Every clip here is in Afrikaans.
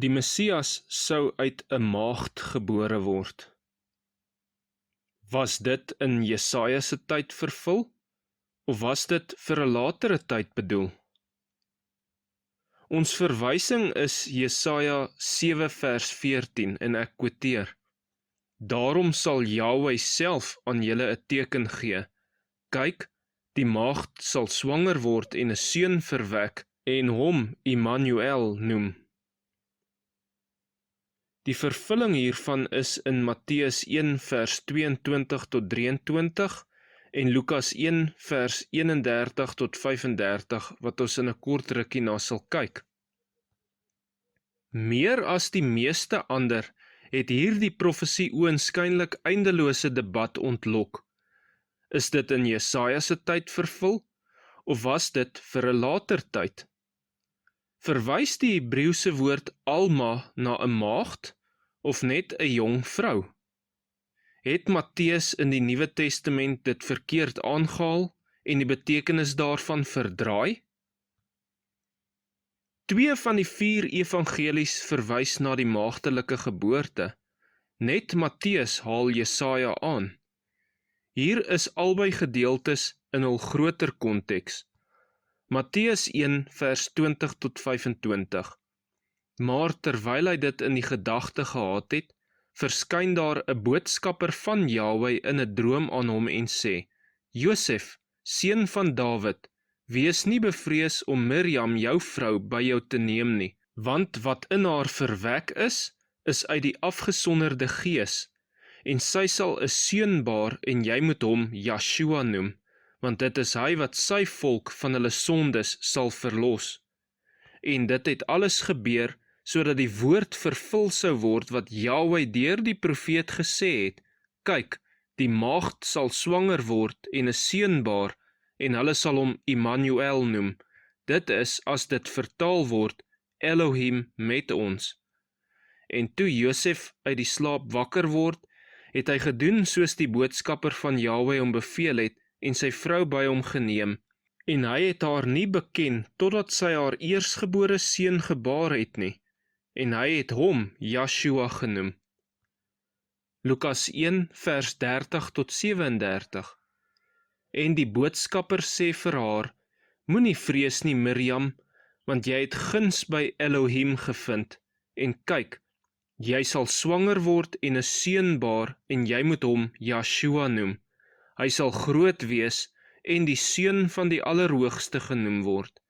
Die Messias sou uit 'n maagd gebore word. Was dit in Jesaja se tyd vervul, of was dit vir 'n latere tyd bedoel? Ons verwysing is Jesaja 7 vers 14 en ek quoteer: Daarom sal Jahweh self aan julle 'n teken gee. Kyk, die maagd sal swanger word en 'n seun verwek en hom Immanuel noem. Die vervulling hiervan is in Matteus 1 vers 22 tot 23 en Lukas 1 vers 31 tot 35 wat ons in 'n kort rukkie na sal kyk. Meer as die meeste ander het hierdie profesie oënskynlik eindelose debat ontlok. Is dit in Jesaja se tyd vervul, of was dit vir 'n later tyd? Verwys die Hebreëse woord Alma na 'n maagd of net 'n jong vrou? Het Matteus in die Nuwe Testament dit verkeerd aangehaal en die betekenis daarvan verdraai? 2 van die 4 evangelies verwys na die maagdelike geboorte. Net Matteus haal Jesaja aan. Hier is albei gedeeltes in hul groter konteks. Matteus 1 vers 20 tot 25. Maar terwyl hy dit in die gedagte gehad het, verskyn daar 'n boodskapper van Jahweh in 'n droom aan hom en sê: Josef, seun van Dawid, wees nie bevrees om Mirjam, jou vrou, by jou te neem nie, want wat in haar verwek is uit die afgesonderde gees, en sy sal 'n seun baar en jy moet hom Yeshua noem, want dit is hy wat sy volk van hulle sondes sal verlos. En dit het alles gebeur sodat die woord vervul sou word wat Jahweh deur die profeet gesê het: Kyk, die maagd sal swanger word en 'n seun baar en hulle sal hom Immanuel noem. Dit is, as dit vertaal word, Elohim met ons. En toe Josef uit die slaap wakker word, het hy gedoen soos die boodskapper van Jahweh hom beveel het en sy vrou by hom geneem. En hy het haar nie beken totdat sy haar eersgebore seun gebaar het nie. En hy het hom Yeshua genoem. Lukas 1 vers 30 tot 37. En die boodskapper sê vir haar: Moenie vrees nie, Mirjam, want jy het guns by Elohim gevind. En kyk, jy sal swanger word en 'n seun baar en jy moet hom Yeshua noem. Hy sal groot wees en die seun van die Allerhoogste genoem word.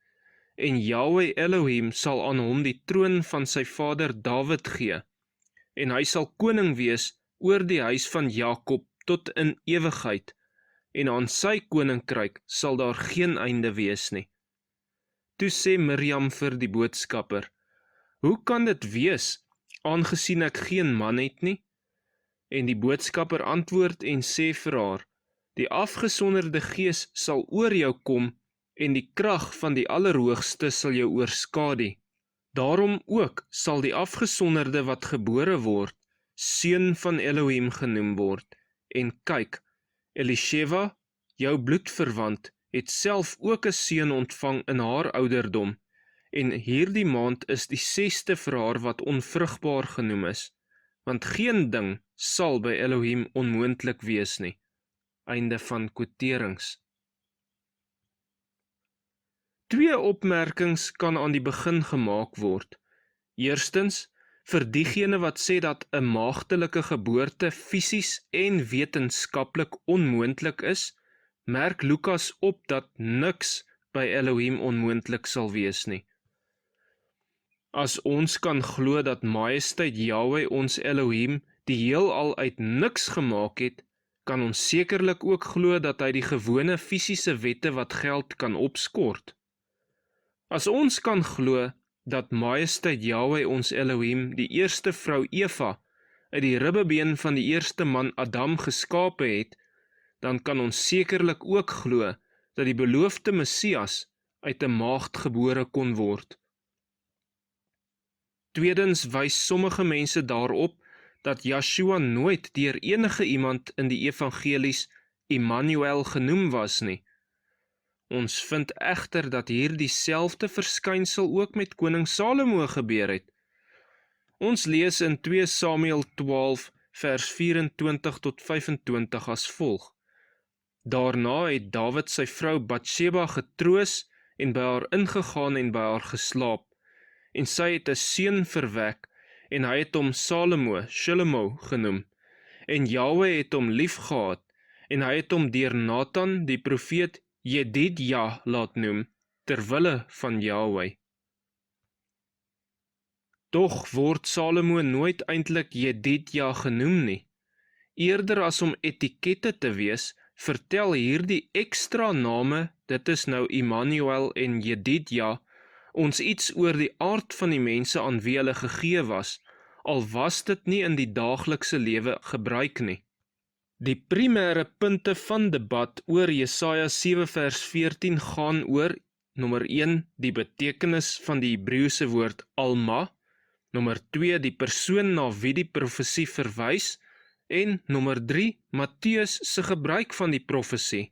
En Jahweh Elohim sal aan hom die troon van sy vader Dawid gee, en hy sal koning wees oor die huis van Jakob tot in ewigheid, en aan sy koninkryk sal daar geen einde wees nie. Toe sê Mirjam vir die boodskapper: Hoe kan dit wees, aangesien ek geen man het nie? En die boodskapper antwoord en sê vir haar: Die afgesonderde gees sal oor jou kom, en die krag van die Allerhoogste sal jou oorskadu. Daarom ook sal die afgesonderde wat gebore word, seun van Elohim genoem word. En kyk, Elisheva, jou bloedverwant, het self ook 'n seun ontvang in haar ouderdom, en hierdie maand is die 6ste vir haar wat onvrugbaar genoem is, want geen ding sal by Elohim onmoontlik wees nie. Einde van quoterings. 2 opmerkings kan aan die begin gemaak word. Eerstens, vir diegene wat sê dat 'n maagdelike geboorte fisies en wetenskaplik onmoontlik is, merk Lukas op dat niks by Elohim onmoontlik sal wees nie. As ons kan glo dat Majesteit Jahweh ons Elohim die heelal uit niks gemaak het, kan ons sekerlik ook glo dat hy die gewone fisiese wette wat geld kan opskort. As ons kan glo dat Majesteit Jahweh ons Elohim die eerste vrou Eva uit die ribbebeen van die eerste man Adam geskape het, dan kan ons sekerlik ook glo dat die beloofde Messias uit 'n maagd gebore kon word. Tweedens wys sommige mense daarop dat Yeshua nooit deur enige iemand in die evangelies Immanuel genoem was nie. Ons vind egter dat hier dieselfde verskynsel ook met koning Salomo gebeur het. Ons lees in 2 Samuel 12 vers 24 tot 25 as volg. Daarna het Dawid sy vrou Batseba getroos en by haar ingegaan en by haar geslaap. En sy het 'n seun verwek en hy het hom Shlomo genoem. En Jahwe het hom liefgehad en hy het hom deur Nathan die profeet Jedidja laat noem, terwille van Jahwe. Tog word Salomo nooit eintlik Jedidja genoem nie. Eerder as om etikette te wees, vertel hierdie ekstra name, dit is nou Immanuel en Jedidja, ons iets oor die aard van die mense aan wie hulle gegee was, al was dit nie in die daaglikse lewe gebruik nie. Die primêre punte van debat oor Jesaja 7 vers 14 gaan oor, nommer 1, die betekenis van die Hebreëse woord Alma, nommer 2, die persoon na wie die profesie verwys, en nommer 3, Matteus se gebruik van die profesie.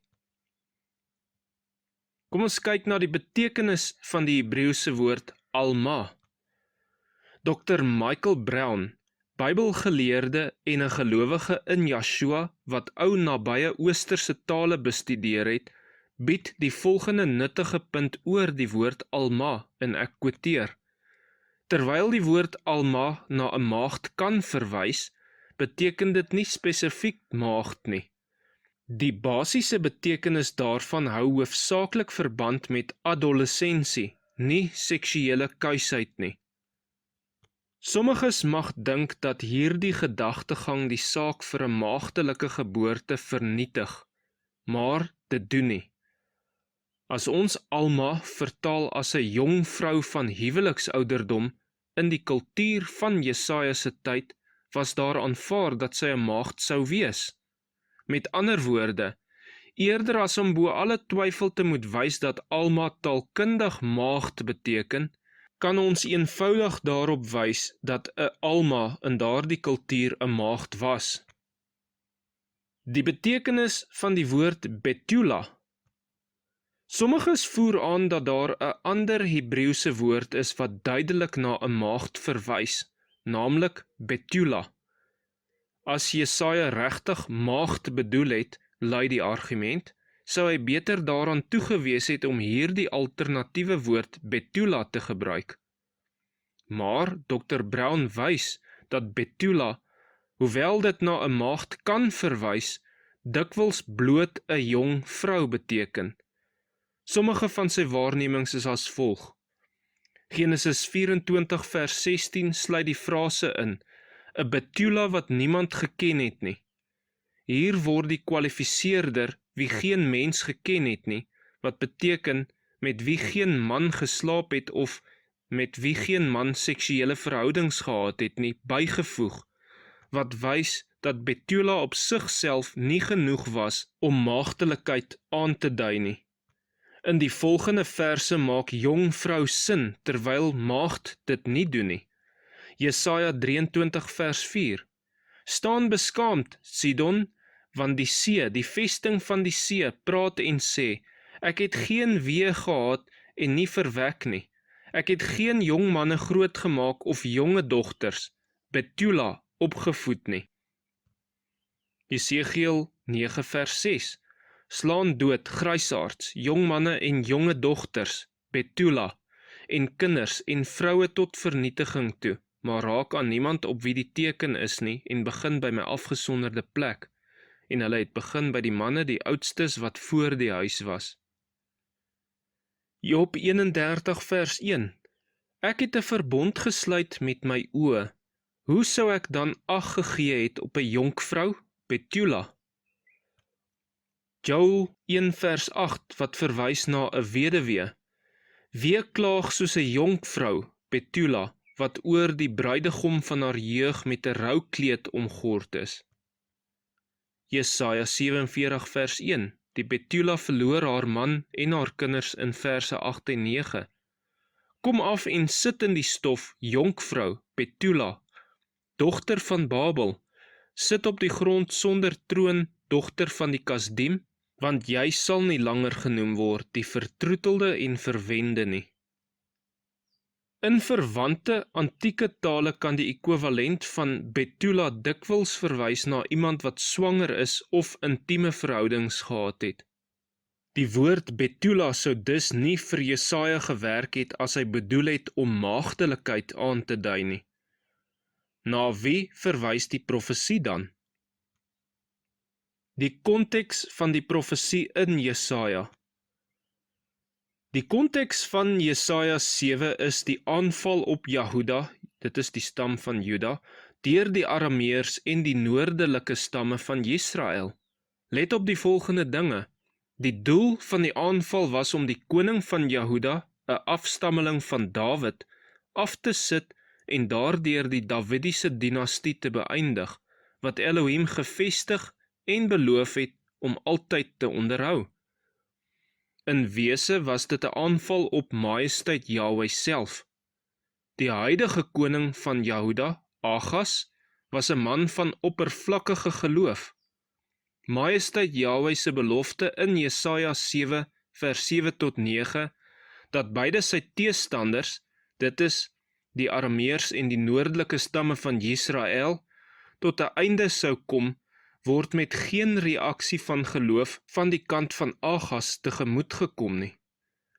Kom ons kyk na die betekenis van die Hebreëse woord Alma. Dr. Michael Brown, Bybelgeleerde en 'n gelowige in Yeshua wat ou nabye Oosterse tale bestudeer het, bied die volgende nuttige punt oor die woord Alma en ek quoteer. Terwyl die woord Alma na 'n maagd kan verwys, beteken dit nie spesifiek maagd nie. Die basiese betekenis daarvan hou hoofsaaklik verband met adolessensie, nie seksuele kuisheid nie. Sommiges mag dink dat hierdie gedagtegang die saak vir 'n maagdelike geboorte vernietig, maar dit doen nie. As ons Alma vertaal as 'n jong vrou van huweliksouderdom in die kultuur van Jesaja se tyd, was daar aanvaar dat sy 'n maagd sou wees. Met ander woorde, eerder as om bo alle twyfel te moet wys dat Alma taalkundig maagd beteken, kan ons eenvoudig daarop wys dat 'n Alma in daardie kultuur 'n maagd was. Die betekenis van die woord Betula. Sommiges voer aan dat daar 'n ander Hebreëse woord is wat duidelik na 'n maagd verwys, naamlik Betula. As Jesaja regtig maagd bedoel het, lui die argument, sou hy beter daaraan toegewees het om hierdie alternatiewe woord Betula te gebruik. Maar Dr. Brown wys dat Betula, hoewel dit na 'n maagd kan verwys, dikwels bloot 'n jong vrou beteken. Sommige van sy waarnemings is as volg. Genesis 24 vers 16 sluit die frase in, 'n Betula wat niemand geken het nie. Hier word die kwalifiseerder wie geen mens geken het nie, wat beteken met wie geen man geslaap het of met wie geen man seksuele verhoudings gehad het nie, bygevoeg, wat wys dat Betula op sigself nie genoeg was om maagdelikheid aan te dui nie. In die volgende verse maak jong vrou sin, terwyl maagd dit nie doen nie. Jesaja 23 vers 4. Staan beskaamd, Sidon, want die see, die vesting van die see, praat en sê, ek het geen wee gehad en nie verwek nie. Ek het geen jong manne grootgemaak of jonge dogters, Betula, opgevoed nie. Jesegiel 9 vers 6. Slaan dood grysaards, jong manne en jonge dogters, Betula, en kinders en vroue tot vernietiging toe, maar raak aan niemand op wie die teken is nie, en begin by my afgesonderde plek, en hulle het begin by die manne, die oudstes wat voor die huis was. Job 31 vers 1. Ek het 'n verbond gesluit met my oë. Hoe sou ek dan ag gegee het op 'n jonkvrou, Betula? Joel 1 vers 8 wat verwys na 'n weduwee. Wie klaag soos 'n jonkvrou, Betula, wat oor die bruidegom van haar jeug met 'n roukleed omgord is? Jesaja 47 vers 1. Die Betula verloor haar man en haar kinders in verse 8 en 9. Kom af en sit in die stof, jonkvrou, Betula, dogter van Babel, sit op die grond sonder troon, dogter van die Kasdim, want jy sal nie langer genoem word die vertroetelde en verwende nie. In verwante antieke tale kan die ekwivalent van Betula dikwels verwys na iemand wat swanger is of intieme verhoudings gehad het. Die woord Betula sou dus nie vir Jesaja gewerk het as hy bedoel het om maagdelikheid aan te dui nie. Na wie verwys die profesie dan? Die konteks van die profesie in Jesaja. Die konteks van Jesaja 7 is die aanval op Jahuda, dit is die stam van Juda, deur die Arameërs en die noordelike stamme van Israel. Let op die volgende dinge. Die doel van die aanval was om die koning van Jahuda, 'n afstammeling van Dawid, af te sit en daardeur die Davidiese dinastie te beëindig, wat Elohim gevestig en beloof het om altyd te onderhou. In wese was dit 'n aanval op Majesteit Jahwe self. Die huidige koning van Jahuda, Agas, was 'n man van oppervlakkige geloof. Majesteit Jahwe se belofte in Jesaja 7 vers 7 tot 9, dat beide sy teestanders, dit is die Arameërs en die noordelike stamme van Israel, tot 'n einde sou kom, word met geen reaksie van geloof van die kant van Agas tegemoet gekom nie.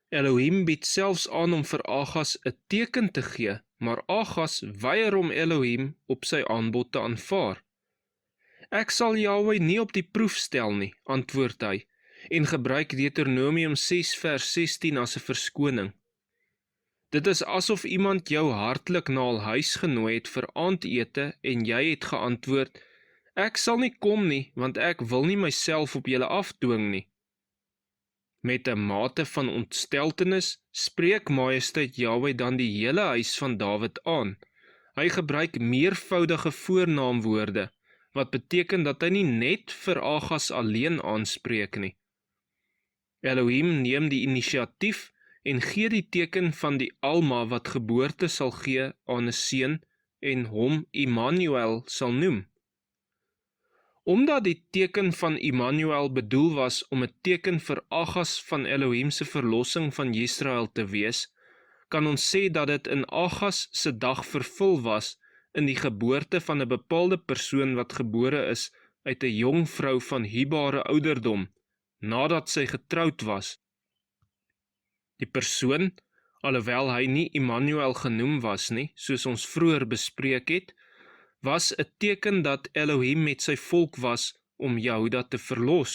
Elohim bied selfs aan om vir Agas 'n teken te gee, maar Agas weier om Elohim op sy aanbod te aanvaar. Ek sal Jahwe nie op die proef stel nie, antwoord hy, en gebruik Deuteronomium 6 vers 16 as 'n verskoning. Dit is asof iemand jou hartlik na hul huis genooi het vir aandete en jy het geantwoord, ek sal nie kom nie, want ek wil nie myself op julle afdwing nie. Met 'n mate van ontsteltenis spreek Majesteit Jahwe dan die hele huis van Dawid aan. Hy gebruik meervoudige voornaamwoorde, wat beteken dat hy nie net vir Agas alleen aanspreek nie. Elohim neem die inisiatief en gee die teken van die Alma wat geboorte sal gee aan 'n seun en hom Immanuel sal noem. Omdat die teken van Immanuel bedoel was om 'n teken vir Agas van Elohim se verlossing van Israel te wees, kan ons sê dat dit in Agas se dag vervul was in die geboorte van 'n bepaalde persoon wat gebore is uit 'n jong vrou van huubare ouderdom, nadat sy getroud was. Die persoon, alhoewel hy nie Immanuel genoem was nie, soos ons vroeër bespreek het, was 'n teken dat Elohim met sy volk was om Jahuda te verlos.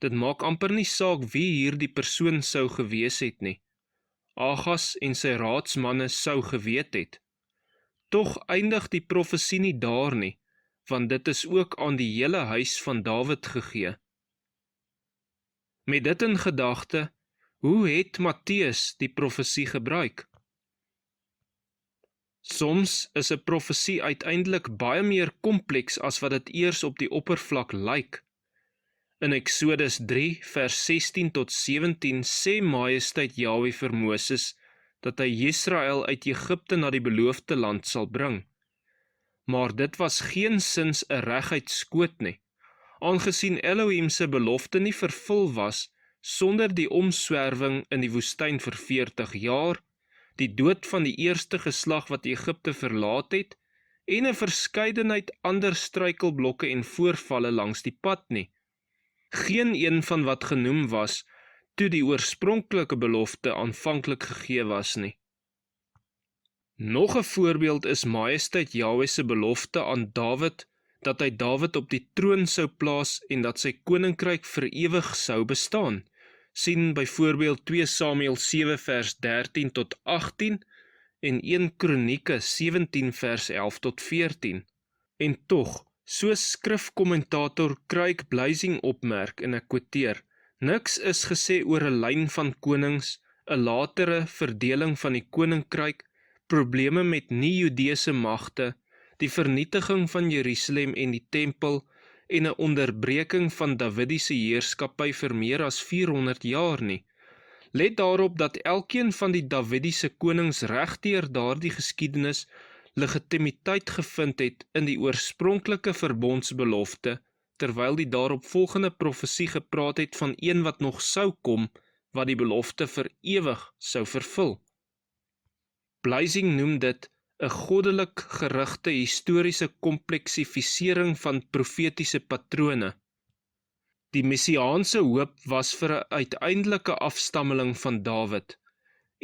Dit maak amper nie saak wie hierdie persoon sou gewees het nie. Agas en sy raadsmanne sou geweet het. Tog eindig die profesie nie daar nie, want dit is ook aan die hele huis van Dawid gegee. Met dit in gedagte, hoe het Matteus die profesie gebruik? Soms is 'n profesie uiteindelik baie meer kompleks as wat dit eers op die oppervlak lyk. In Eksodus 3 vers 16 tot 17 sê Majesteit Jahwe vir Moses dat hy Israel uit Egipte na die beloofde land sal bring. Maar dit was geensins 'n reguit skoot nie, aangesien Elohim se belofte nie vervul was sonder die omswerwing in die woestyn vir 40 jaar, die dood van die eerste geslag wat Egipte verlaat het, en 'n verskeidenheid ander struikelblokke en voorvalle langs die pad nie. Geen een van wat genoem was, toe die oorspronklike belofte aanvanklik gegee was nie. Nog 'n voorbeeld is Majesteit Jahwe se belofte aan Dawid, dat hy Dawid op die troon sou plaas en dat sy koninkryk vir ewig sou bestaan. Sien byvoorbeeld 2 Samuel 7 vers 13 tot 18 en 1 Kronieke 17 vers 11 tot 14. En tog, soos skrifkommentator Craig Blazing opmerk, en ek quoteer, niks is gesê oor 'n lyn van konings, 'n latere verdeling van die koninkryk, probleme met nie-Judeese magte, die vernietiging van Jerusalem en die tempel en 'n onderbreking van Davidiese heerskappy vir meer as 400 jaar nie. Let daarop dat elkeen van die Davidiese konings regdeur daardie geskiedenis legitimiteit gevind het in die oorspronklike verbondsbelofte, terwyl die daaropvolgende profesie gepraat het van een wat nog sou kom, wat die belofte vir ewig sou vervul. Blyzing noem dit 'n goddelik gerigte historiese kompleksifisering van profetiese patrone. Die messiaanse hoop was vir 'n uiteindelike afstammeling van Dawid.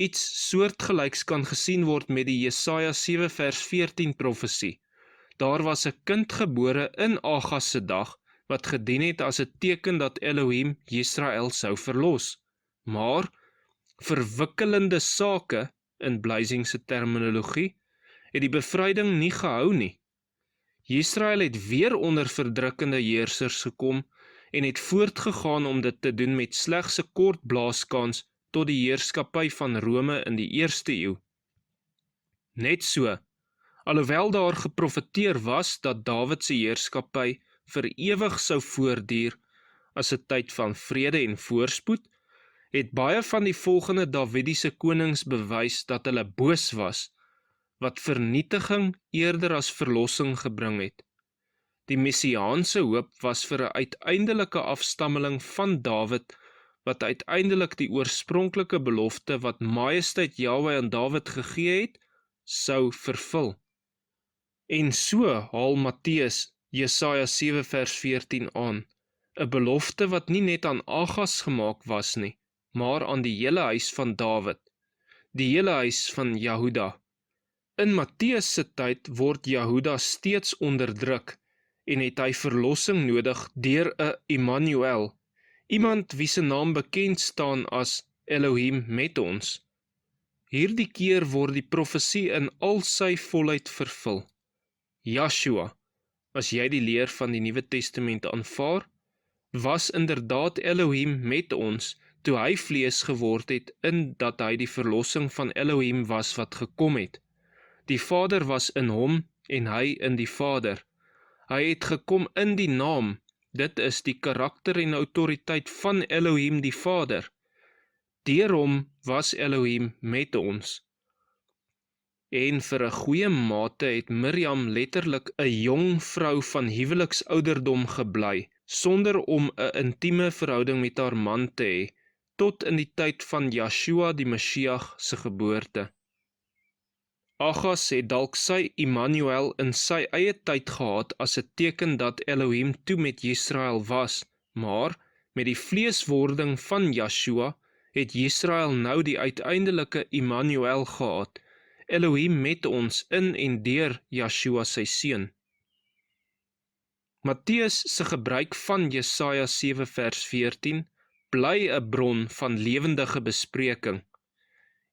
Iets soortgelyks kan gesien word met die Jesaja 7 vers 14 profesie. Daar was 'n kind gebore in Agas se dag, wat gedien het as 'n teken dat Elohim Israel sou verlos. Maar verwikkelende sake, in Blyzing se terminologie, het die bevryding nie gehou nie. Israel het weer onder verdrukkende heersers gekom en het voortgegaan om dit te doen met slegs 'n kort blaaskans tot die heerskappy van Rome in die 1ste eeu. Net so, alhoewel daar geprofeteer was dat Dawid se heerskappy vir ewig sou voortduur as 'n tyd van vrede en voorspoed, het baie van die volgende Dawidiese konings bewys dat hulle boos was, wat vernietiging eerder as verlossing gebring het. Die messiaanse hoop was vir 'n uiteindelike afstammeling van Dawid, wat uiteindelik die oorspronklike belofte wat Majesteit Jahwe aan Dawid gegee het, sou vervul. En so haal Matteus Jesaja 7 vers 14 aan, 'n belofte wat nie net aan Agas gemaak was nie, maar aan die hele huis van Dawid, die hele huis van Jahuda. In Matteus se tyd word Jahuda steeds onderdruk en het hy verlossing nodig deur 'n Immanuel, iemand wie se naam bekend staan as Elohim met ons. Hierdie keer word die profesie in al sy volheid vervul. Joshua, as jy die leer van die Nuwe Testament aanvaar, was inderdaad Elohim met ons toe hy vlees geword het in dat hy die verlossing van Elohim was wat gekom het. Die Vader was in hom en hy in die Vader. Hy het gekom in die naam, dit is die karakter en autoriteit van Elohim die Vader. Deur hom was Elohim met ons. En vir 'n goeie mate het Miriam letterlik 'n jong vrou van huweliksouderdom gebly, sonder om 'n intieme verhouding met haar man te hê, tot in die tyd van Yeshua die Mashiach se geboorte. Agas het dalk sy Immanuel in sy eie tyd gehad as 'n teken dat Elohim toe met Israel was, maar met die vleeswording van Yeshua het Israel nou die uiteindelike Immanuel gehad, Elohim met ons in en deur Yeshua sy seun. Matteus se gebruik van Jesaja 7 vers 14 bly 'n bron van lewendige bespreking.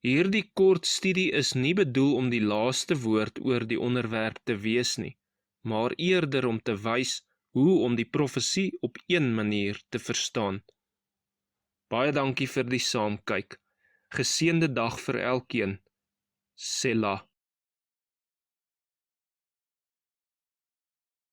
Hierdie kort studie is nie bedoel om die laaste woord oor die onderwerp te wees nie, maar eerder om te wys hoe om die profesie op een manier te verstaan. Baie dankie vir die saamkyk. Geseënde dag vir elkeen. Selah.